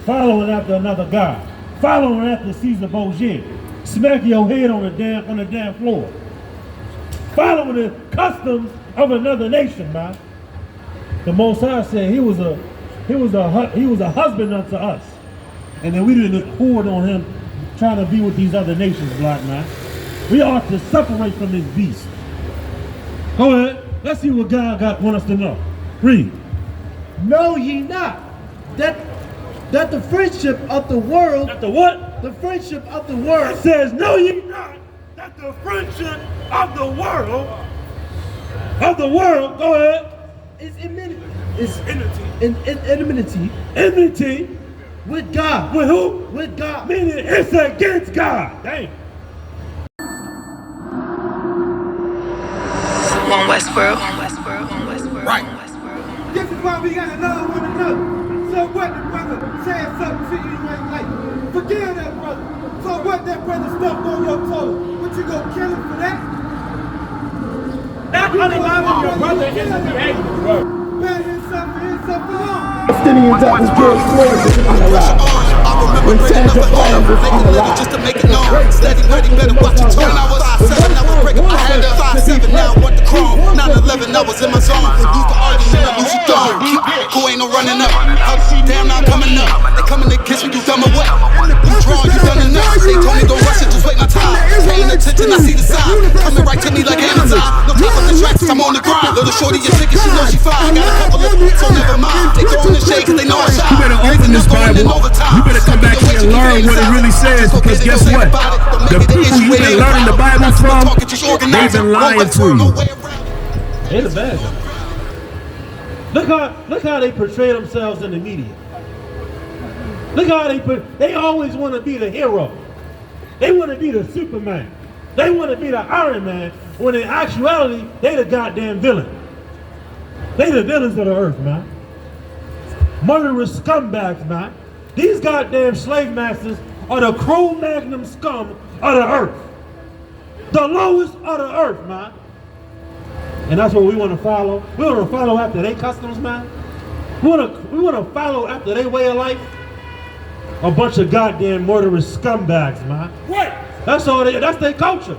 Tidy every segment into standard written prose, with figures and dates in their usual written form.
following after another God, following after Caesar Borgia, smack your head on the damn floor, following the customs of another nation, man. The Most High said he was a husband unto us, and then we didn't accord on him trying to be with these other nations, black man. We ought to separate from this beast. Go ahead. Let's see what God want us to know. Read. Know ye not that the friendship of the world. That the what? The friendship of the world. It says, know ye not that the friendship of the world. Go ahead. Is enmity. Enmity. With God. With who? With God. Meaning it's against God. Dang. On Westworld. Right. This is why we gotta love one another. So what the brother said something to you ain't like, forgive that brother. So what that brother stepped on your toe, what you gonna kill him for that? Not allowing your brother in the behavior, bro. Better hit something wrong. Palestinians that was George Floyd was unalive. When Sandra Bland was unalive. Just to make it known. Steady, ready, better watch your tone. I was 5'7", I was breaking my hand up. 5'7", now I want the chrome. 9/11, I was in my zone. Lose the argument, I lose your throne. Who ain't no running up? Damn, now I'm coming up. They coming to kiss me, you dumb or what? You drawn, you done enough. They told me don't rush it, just wait my time. Paying attention, I see the sign. Coming right to me like Amazon. No time for the tracks, I'm on the grind. Little shorty, you sick and she know she fine. Got a couple of so never mind. They throwing the shade cause they know I shine. You better open this Bible. You better come back here and learn what it really says, because guess what? The people you've been learning the Bible from, they've been lying to you. They're the bad guys. Look how they portray themselves in the media. Look how they always want to be the hero. They want to be the Superman. They want to be the Iron Man, when in actuality, they the goddamn villain. They the villains of the earth, man. Murderous scumbags, man. These goddamn slave masters are the Cro-Magnon scum of the earth. The lowest of the earth, man. And that's what we want to follow. We want to follow after their customs, man. We want to follow after their way of life. A bunch of goddamn murderous scumbags, man. Right. That's their culture.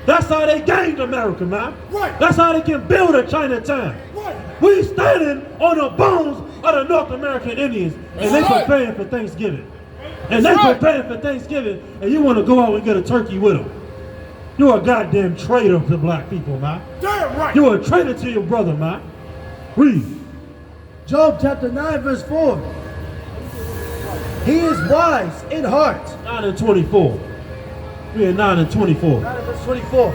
That's how they gained America, man. Right. That's how they can build a Chinatown. Right. We standing on the bones of the North American Indians, and they preparing for Thanksgiving. And they preparing for Thanksgiving, and you want to go out and get a turkey with them. You're a goddamn traitor to black people, man. Damn right. You're a traitor to your brother, man. Read. Job chapter 9 verse 4. He is wise in heart. 9 and 24. We at 9 and 24. 9 verse 24.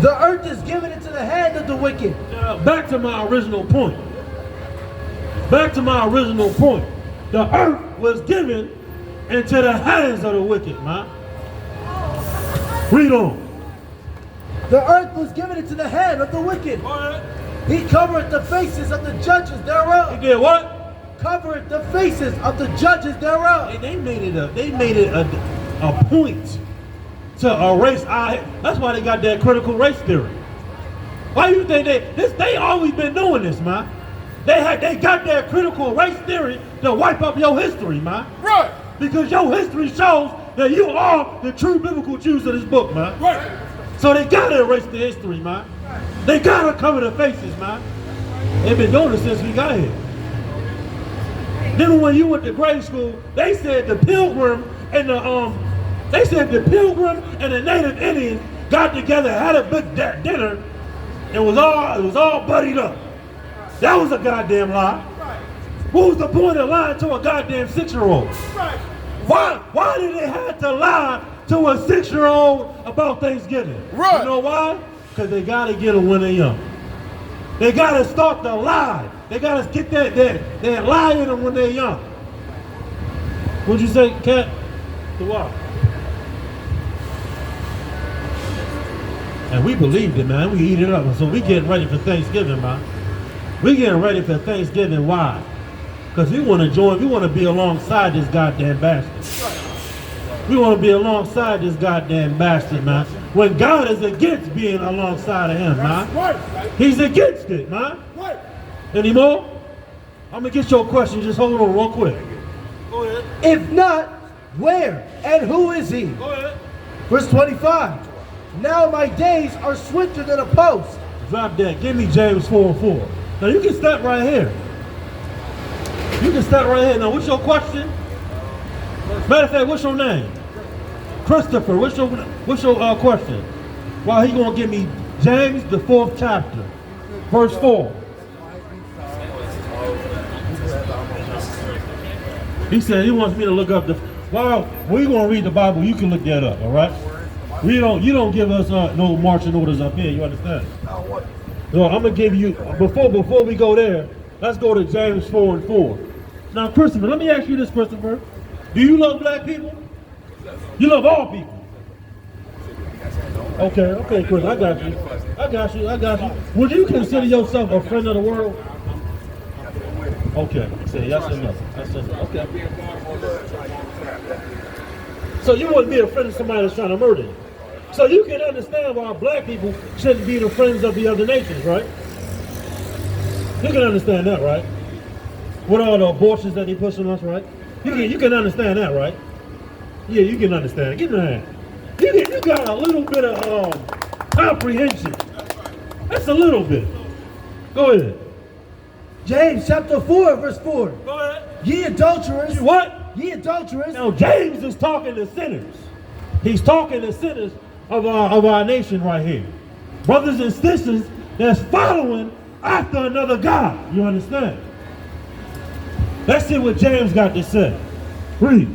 The earth is given into the hand of the wicked. Now, back to my original point. The earth was given into the hands of the wicked, man. Read on. The earth was given into the hand of the wicked. He covered the faces of the judges thereof. He did what? Covered the faces of the judges thereof. They made it a point to erase our. That's why they got that critical race theory. Why do you think they always been doing this, man? They got that critical race theory to wipe up your history, man. Right. Because your history shows that you are the true biblical Jews of this book, man. Right. So they gotta erase the history, man. They gotta cover the faces, man. They've been doing it since we got here. Then when you went to grade school, they said the Pilgrim and the Native Indians got together, had a big dinner, and it was all buddied up. That was a goddamn lie. What was the point of lying to a goddamn 6-year-old? Right. Why did they have to lie to a 6-year-old about Thanksgiving? Right. You know why? Because they gotta get them when they're young. They gotta start the lie. They gotta get that lie in them when they're young. What'd you say, Cat? The what? And we believed it, man. We eat it up. So we getting ready for Thanksgiving, man. We getting ready for Thanksgiving. Why? Because we want to join. We want to be alongside this goddamn bastard. We want to be alongside this goddamn bastard, man. When God is against being alongside of him, man. Right. He's against it, man. Right. Any more? I'm gonna get your question. Just hold on real quick. Go ahead. If not, where and who is he? Go ahead. Verse 25. Now my days are swifter than a post. Drop that. Give me James 4:4. Now you can stop right here. You can stop right here. Now what's your question? Matter of fact, what's your name? Christopher. What's your question? Well, he gonna give me James the 4th chapter, verse 4. He said he wants me to look up the. Well, we gonna read the Bible. You can look that up. All right. You don't give us no marching orders up here. You understand? No, I'm gonna give you before we go there. Let's go to James 4:4. Now, Christopher, let me ask you this, Christopher. Do you love black people? You love all people. Okay, Chris, I got you. Would you consider yourself a friend of the world? Okay, say yes or no. Okay. So you wouldn't be a friend of somebody that's trying to murder you. So you can understand why black people shouldn't be the friends of the other nations, right? You can understand that, right? With all the abortions that they push on us, right? You can understand that, right? Yeah, you can understand it. Get in the hand. You got a little bit of comprehension. That's a little bit. Go ahead. James chapter 4, verse 4. Go ahead. Ye adulterers. What? Ye adulterers. Now James is talking to sinners. He's talking to sinners of our nation right here. Brothers and sisters that's following after another God. You understand? Let's see what James got to say. Read.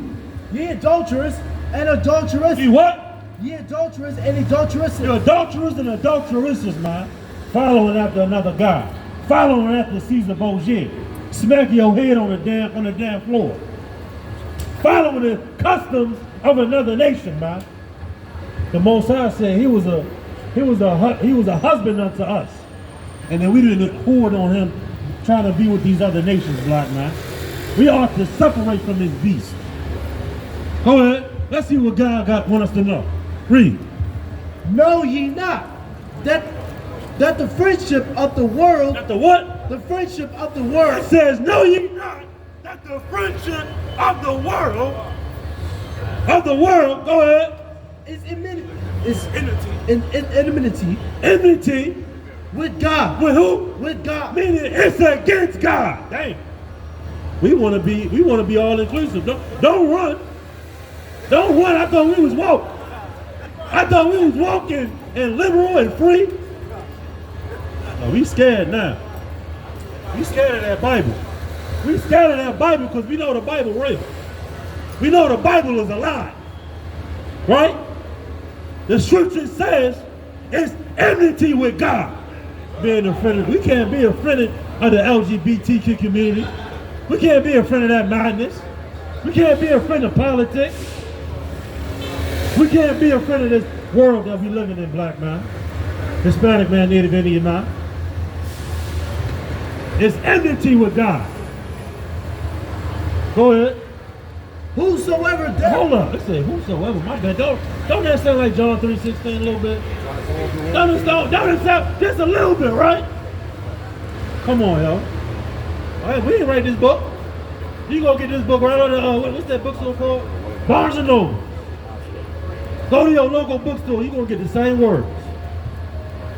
Ye adulterers and adulteresses. You what? Ye adulterers and adulteresses. You adulterers and adulteresses, man. Following after another God. Following after Caesar Borgia. Smack your head on the damn floor. Following the customs of another nation, man. The Most High said he was a husband unto us. And then we didn't hoard on him trying to be with these other nations, black man. We ought to separate from this beast. Go ahead. Let's see what God want us to know. Read. Know ye not that the friendship of the world. That the what? The friendship of the world. It says, know ye not that the friendship of the world. Go ahead. Is enmity. Enmity. With God. With who? With God. Meaning it's against God. Dang. We want to be all inclusive. Don't run. Don't run. I thought we was woke. I thought we was walking and liberal and free. No, we scared now. We scared of that Bible. We scared of that Bible because we know the Bible real. We know the Bible is a lie. Right? The scripture says it's enmity with God. Being offended. We can't be offended of the LGBTQ community. We can't be offended of that madness. We can't be offended of politics. We can't be offended of this world that we living in, black man, Hispanic man, Native Indian man. It's enmity with God. Go ahead. Whosoever Hold on. Let's say whosoever. My bad. Don't that sound like John 3:16 a little bit? Don't it sound just a little bit, right? Come on, yo. All right, we didn't write this book. You gonna get this book right on the what's that bookstore called? Barnes and Noble. Go to your local bookstore. You gonna get the same words.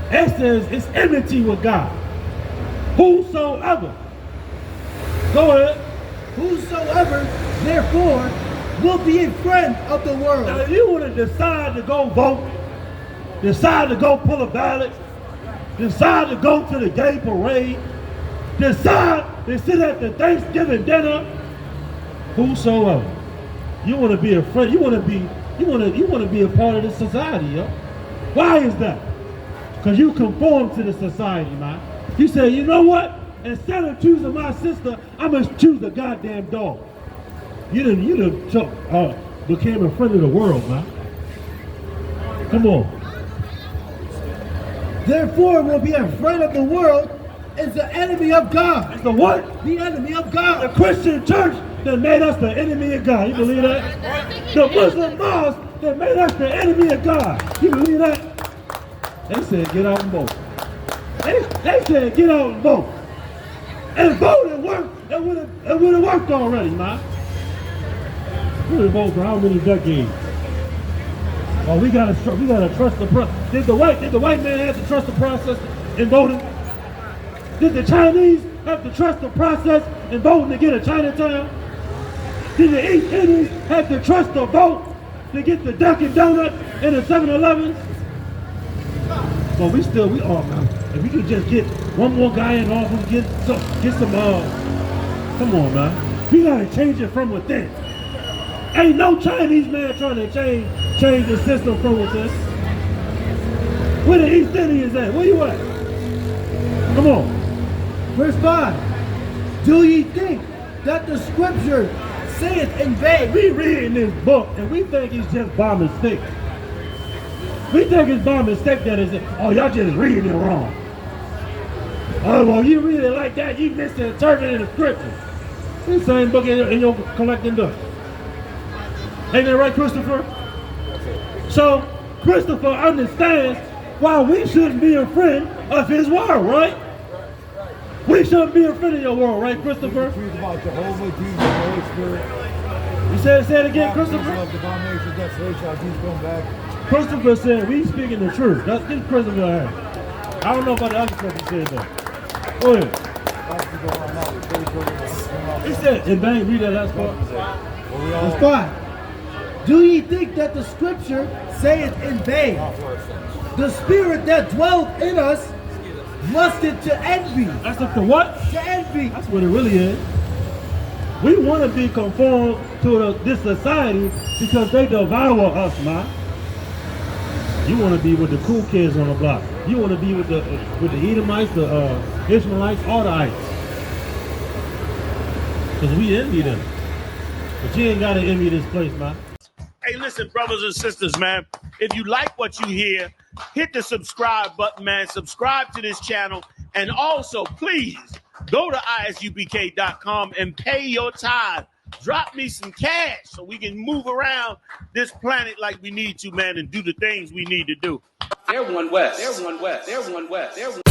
It says it's enmity with God. Whosoever. Go ahead. Whosoever, therefore, will be a friend of the world. Now, if you want to decide to go vote, decide to go pull a ballot, decide to go to the gay parade, decide to sit at the Thanksgiving dinner, whosoever, you want to be a friend, you want to be a part of this society, yo. Why is that? Because you conform to the society, man. You say, you know what? Instead of choosing my sister, I must choose a goddamn dog. You done became a friend of the world, man. Come on. Therefore will be a friend of the world is the enemy of God. It's the what? The enemy of God. The Christian church that made us the enemy of God. You believe that? The Muslim mosque that made us the enemy of God. You believe that? They said get out and vote. They said get out and vote. And vote and work. It It would have worked already, man. We would have voted for how many decades? Oh, we gotta trust the process. Did the white man have to trust the process in voting? Did the Chinese have to trust the process in voting to get a Chinatown? Did the East Indians have to trust the vote to get the Dunkin' Donuts and the 7-Elevens? Well, we all, man. If we could just get one more guy in office, get some, come on, man. We gotta change it from within. Ain't no Chinese man trying to change the system from within. Where the East Indians at? Where you at? Come on. Verse 5. Do ye think that the scripture saith in vain? We reading this book and we think it's just by mistake. We think it's by mistake that it's, oh, y'all just reading it wrong. Oh, well, you read it like that, you misinterpreted the scripture. This same book in your collecting dust. Ain't that right, Christopher? So, Christopher understands why we shouldn't be a friend of his world, right? We shouldn't be a friend of your world, right, Christopher? About Jehovah, Jesus, the Holy Spirit. You say it again, Christopher? Love, divine nature, desolation, our Jesus come back. Christopher said we speaking the truth. That's this Christopher had. I don't know about the other stuff he said though. Go ahead. He said, in vain, read that last part. Verse 5. Do ye think that the scripture saith in vain? The spirit that dwelleth in us lusted to envy. That's the what? To envy. That's what it really is. We want to be conformed to this society because they devour us, man. You want to be with the cool kids on the block. You want to be with the Edomites, the Ishmaelites, all the ites. Because we envy them. But you ain't got to envy this place, man. Hey, listen, brothers and sisters, man. If you like what you hear, hit the subscribe button, man. Subscribe to this channel. And also, please, go to ISUPK.com and pay your tithe. Drop me some cash so we can move around this planet like we need to, man, and do the things we need to do. They're one west. They're one west. They're one west. They're one